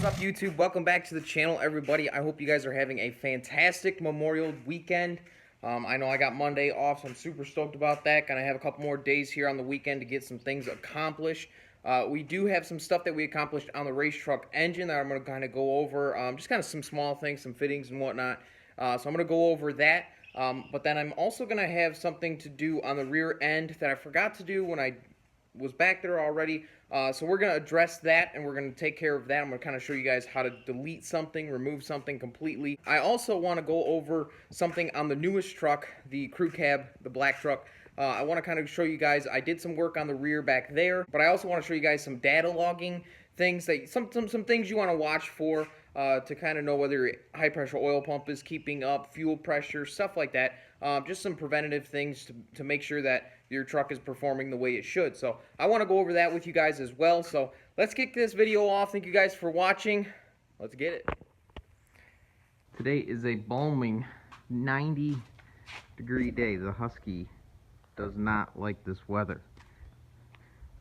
up, YouTube? Welcome back to the channel, everybody. I hope you guys are having a fantastic Memorial weekend. I know I got Monday off, so I'm super stoked about that. Gonna have a couple more days here on the weekend to get some things accomplished. We do have some stuff that we accomplished on the race truck engine that I'm gonna kind of go over. Just kind of some small things, some fittings and whatnot. So I'm gonna go over that. But then I'm also gonna have something to do on the rear end that I forgot to do when I was back there already. So we're going to address that, and we're going to take care of that. I'm going to kind of show you guys how to delete something, remove something completely. I also want to go over something on the newest truck, the crew cab, the black truck. I want to kind of show you guys, I did some work on the rear back there, but I also want to show you guys some data logging things, that some things you want to watch for to kind of know whether your high pressure oil pump is keeping up, fuel pressure, stuff like that. Just some preventative things to make sure that your truck is performing the way it should. So I want to go over that with you guys as well. So let's kick this video off. Thank you guys for watching. Let's get it. Today is a balming 90-degree day. The Husky does not like this weather.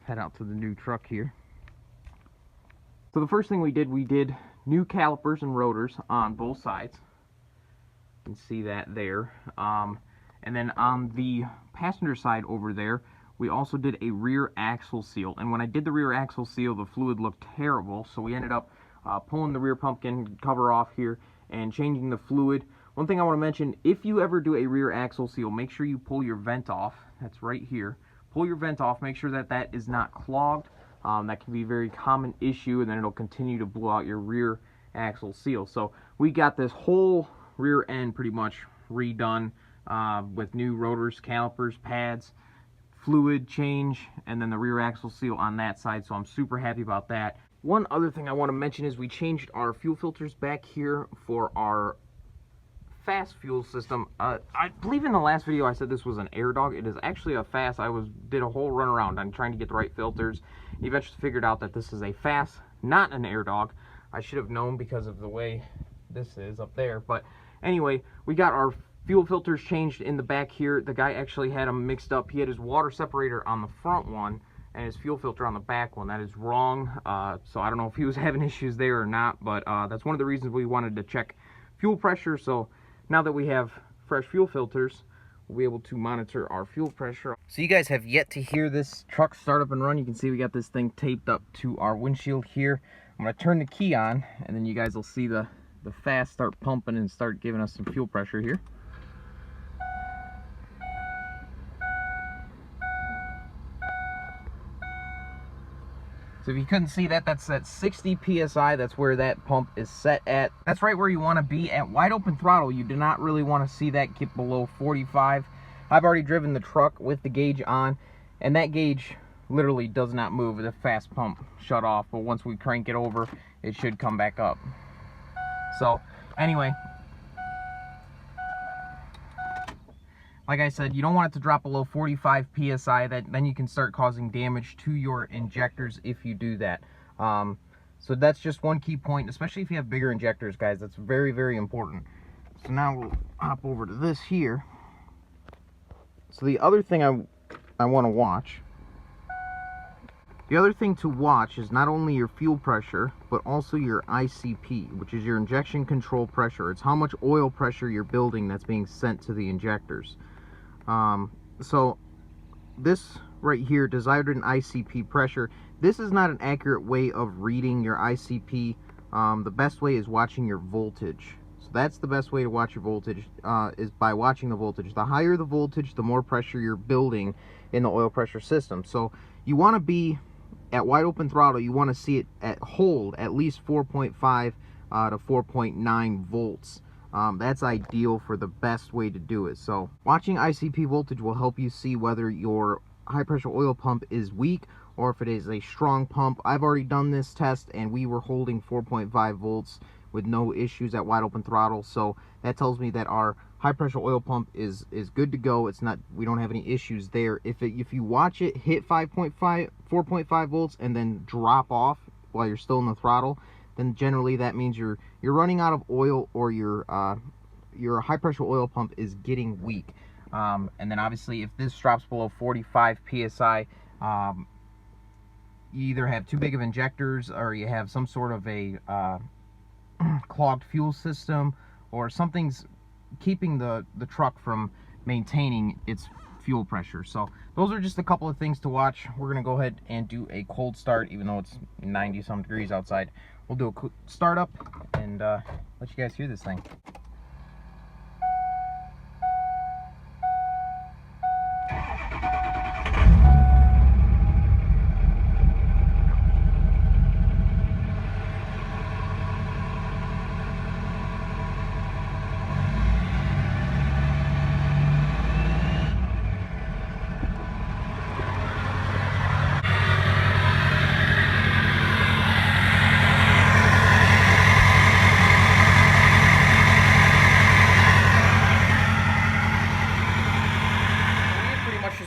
Head out to the new truck here. So the first thing we did new calipers and rotors on both sides. You can see that there. And then on the passenger side over there, we also did a rear axle seal. And when I did the rear axle seal, the fluid looked terrible, so we ended up pulling the rear pumpkin cover off here and changing the fluid. One thing I want to mention, if you ever do a rear axle seal, make sure you pull your vent off. That's right here. Pull your vent off, make sure that that is not clogged. That can be a very common issue, and then it'll continue to blow out your rear axle seal. So we got this whole rear end pretty much redone with new rotors, calipers, pads, fluid change, and then the rear axle seal on that side. So I'm super happy about that. One other thing I want to mention is we changed our fuel filters back here for our fast fuel system. I believe in the last video I said this was an air dog. It is actually a fast. Did a whole run around on trying to get the right filters. Eventually figured out that this is a fast, not an air dog. I should have known because of the way this is up there. But anyway, we got our fuel filters changed in the back here. The guy actually had them mixed up. He had his water separator on the front one and his fuel filter on the back one. That is wrong. So I don't know if he was having issues there or not, but that's one of the reasons we wanted to check fuel pressure. So now that we have fresh fuel filters, we'll be able to monitor our fuel pressure. So you guys have yet to hear this truck start up and run. You can see we got this thing taped up to our windshield here. I'm going to turn the key on, and then you guys will see the fast start pumping and start giving us some fuel pressure here. So if you couldn't see that, that's at 60 PSI. That's where that pump is set at. That's right where you want to be. At wide open throttle, you do not really want to see that get below 45. I've already driven the truck with the gauge on, and that gauge literally does not move. The fast pump shut off, but once we crank it over, it should come back up. So anyway, like I said, you don't want it to drop below 45 PSI. Then you can start causing damage to your injectors if you do that. So that's just one key point, especially if you have bigger injectors, guys. That's very, very important. So now we'll hop over to this here. So the other thing I want to watch, the other thing to watch is not only your fuel pressure, but also your ICP, which is your injection control pressure. It's how much oil pressure you're building that's being sent to the injectors. So this right here, desired and ICP pressure, this is not an accurate way of reading your ICP. The best way is watching your voltage. So that's the best way to watch your voltage, is by watching the voltage. The higher the voltage, the more pressure you're building in the oil pressure system. So you want to be at wide open throttle, you want to see it hold at least 4.5 to 4.9 volts. That's ideal for the best way to do it. So watching ICP voltage will help you see whether your high pressure oil pump is weak or if it is a strong pump. I've already done this test and we were holding 4.5 volts with no issues at wide open throttle. So that tells me that our high pressure oil pump is good to go. It's not, we don't have any issues there. If you watch it hit 4.5 volts and then drop off while you're still in the throttle, then generally that means you're running out of oil, or your high pressure oil pump is getting weak. And then obviously if this drops below 45 PSI, you either have too big of injectors, or you have some sort of a clogged fuel system, or something's keeping the truck from maintaining its fuel pressure. So those are just a couple of things to watch. We're gonna go ahead and do a cold start, even though it's 90 some degrees outside. We'll do a startup and let you guys hear this thing.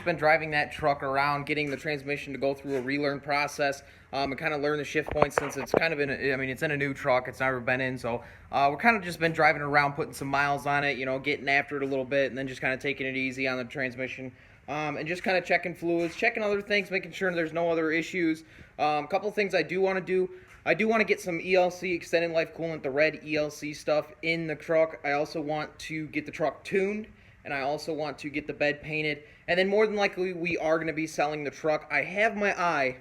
Been driving that truck around, getting the transmission to go through a relearn process and kind of learn the shift points, since it's kind of in a, I mean, it's in a new truck, it's never been in, so we're kind of just been driving around, putting some miles on it, you know, getting after it a little bit, and then just kind of taking it easy on the transmission, and just kind of checking fluids, checking other things, making sure there's no other issues. A couple of things I do want to do. I do want to get some ELC, extended life coolant, the red ELC stuff in the truck. I also want to get the truck tuned, and I also want to get the bed painted. And then more than likely, we are going to be selling the truck. I have my eye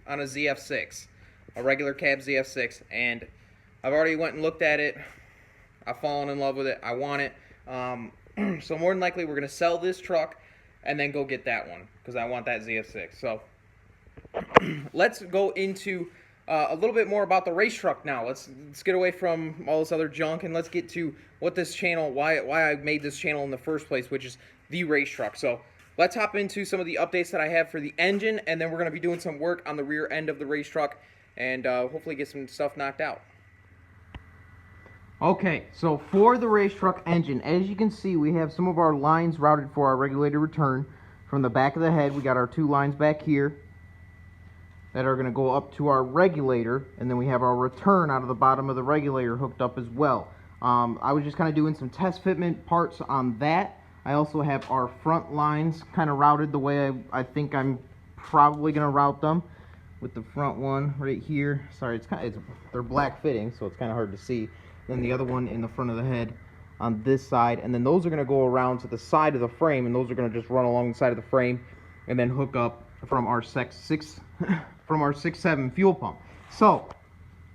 on a ZF6, a regular cab ZF6, and I've already went and looked at it. I've fallen in love with it. I want it. So more than likely, we're going to sell this truck and then go get that one, because I want that ZF6. So let's go into a little bit more about the race truck now. Let's get away from all this other junk, and let's get to what this channel, why I made this channel in the first place, which is the race truck. So let's hop into some of the updates that I have for the engine, and then we're going to be doing some work on the rear end of the race truck, and hopefully get some stuff knocked out. Okay, so for the race truck engine, as you can see, we have some of our lines routed for our regulator return. From the back of the head, we got our 2 lines back here that are going to go up to our regulator, and then we have our return out of the bottom of the regulator hooked up as well. I was just kind of doing some test fitment parts on that. I also have our front lines kind of routed the way I think I'm probably going to route them, with the front one right here. Sorry, they're black fitting, so it's kind of hard to see. Then the other one in the front of the head on this side, and then those are going to go around to the side of the frame, and those are going to just run along the side of the frame and then hook up from our 6.7 fuel pump. So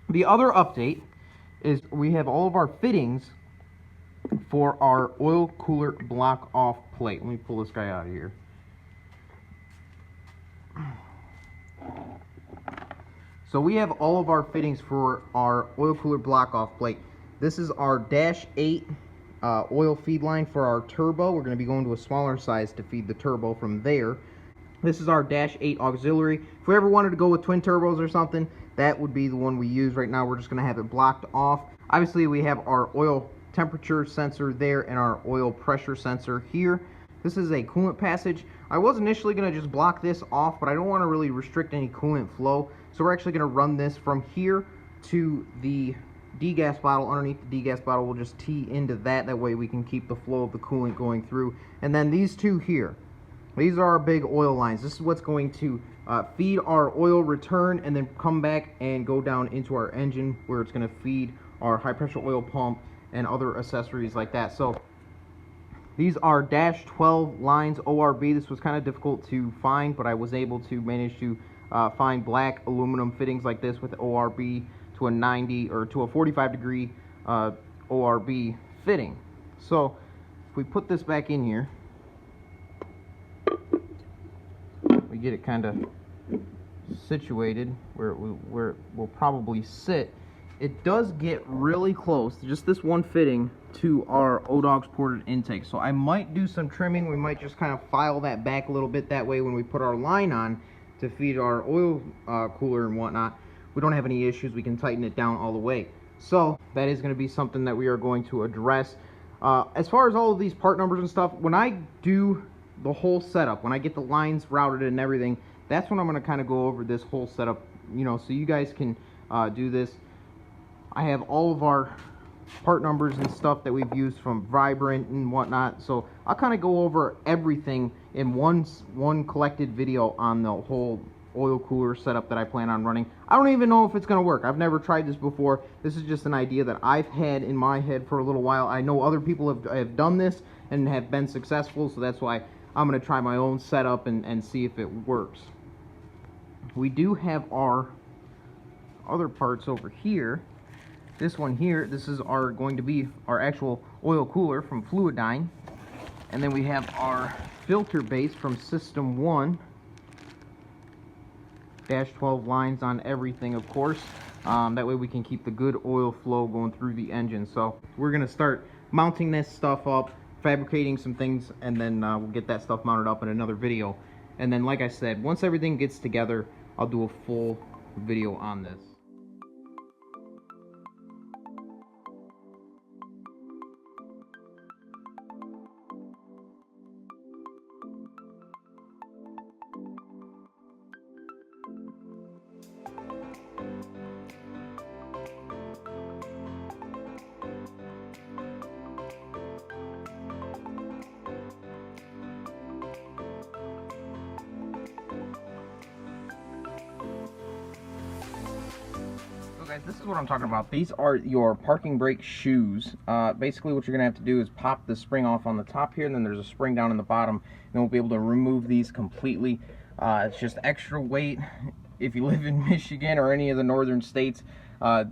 the other update is we have all of our fittings for our oil cooler block off plate. Let me pull this guy out of here. So we have all of our fittings for our oil cooler block off plate. This is our -8 oil feed line for our turbo. We're going to be going to a smaller size to feed the turbo from there. This is our -8 auxiliary. If we ever wanted to go with twin turbos or something, that would be the one we use. Right now we're just going to have it blocked off. Obviously we have our oil temperature sensor there and our oil pressure sensor here. This is a coolant passage. I was initially going to just block this off, but I don't want to really restrict any coolant flow, so we're actually going to run this from here to the degas bottle. Underneath the degas bottle, we'll just tee into that. That way we can keep the flow of the coolant going through. And then these two here, these are our big oil lines. This is what's going to feed our oil return and then come back and go down into our engine, where it's going to feed our high pressure oil pump and other accessories like that. So these are -12 lines ORB. This was kind of difficult to find, but I was able to manage to find black aluminum fittings like this with ORB to a 90 or to a 45 degree ORB fitting. So if we put this back in here, we get it kind of situated where it will probably sit. It does get really close, just this one fitting, to our ODOG's ported intake. So I might do some trimming. We might just kind of file that back a little bit. That way when we put our line on to feed our oil cooler and whatnot, we don't have any issues. We can tighten it down all the way. So that is going to be something that we are going to address. As far as all of these part numbers and stuff, when I do the whole setup, when I get the lines routed and everything, that's when I'm going to kind of go over this whole setup, you know, so you guys can do this. I have all of our part numbers and stuff that we've used from Vibrant and whatnot, so I'll kind of go over everything in one collected video on the whole oil cooler setup that I plan on running. I don't even know if it's going to work. I've never tried this before. This is just an idea that I've had in my head for a little while. I know other people have done this and have been successful, so that's why I'm going to try my own setup and see if it works. We do have our other parts over here. This one here, this is going to be our actual oil cooler from Fluidyne. And then we have our filter base from System 1. -12 lines on everything, of course. That way we can keep the good oil flow going through the engine. So we're going to start mounting this stuff up, fabricating some things, and then we'll get that stuff mounted up in another video. And then, like I said, once everything gets together, I'll do a full video on this. Guys, this is what I'm talking about. These are your parking brake shoes. Basically what you're gonna have to do is pop the spring off on the top here, and then there's a spring down in the bottom, and we'll be able to remove these completely. It's just extra weight. If you live in Michigan or any of the northern states,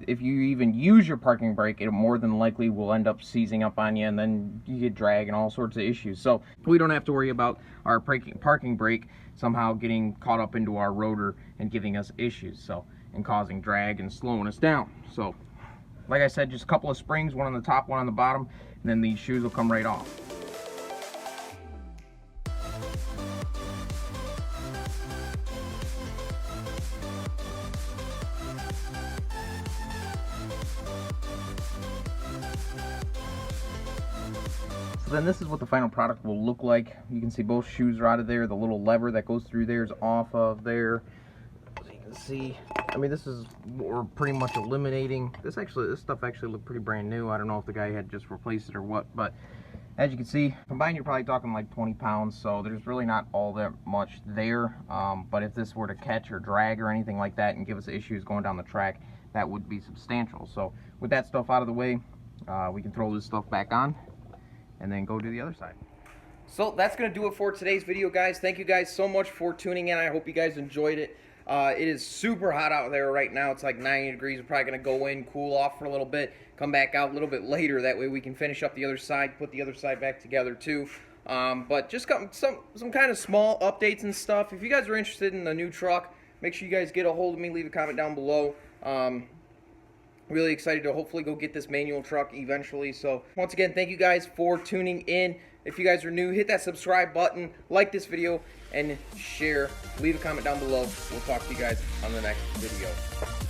if you even use your parking brake, it more than likely will end up seizing up on you, and then you get drag and all sorts of issues. So we don't have to worry about our parking brake somehow getting caught up into our rotor and giving us issues, and causing drag and slowing us down. So like I said, just a couple of springs, one on the top, one on the bottom, and then these shoes will come right off. Then this is what the final product will look like. You can see both shoes are out of there. The little lever that goes through there is off of there. So you can see, I mean, this is what we're pretty much eliminating. This stuff actually looked pretty brand new. I don't know if the guy had just replaced it or what, but as you can see, combined you're probably talking like 20 pounds, so there's really not all that much there. But if this were to catch or drag or anything like that and give us issues going down the track, that would be substantial. So with that stuff out of the way, we can throw this stuff back on and then go to the other side. So that's going to do it for today's video, guys. Thank you guys so much for tuning in. I hope you guys enjoyed it. It is super hot out there right now. It's like 90 degrees. We're probably going to go in, cool off for a little bit, come back out a little bit later. That way we can finish up the other side, put the other side back together too. But just got some kind of small updates and stuff. If you guys are interested in the new truck, make sure you guys get a hold of me. Leave a comment down below. Really excited to hopefully go get this manual truck eventually. So once again, thank you guys for tuning in. If you guys are new, hit that subscribe button, like this video, and share. Leave a comment down below. We'll talk to you guys on the next video.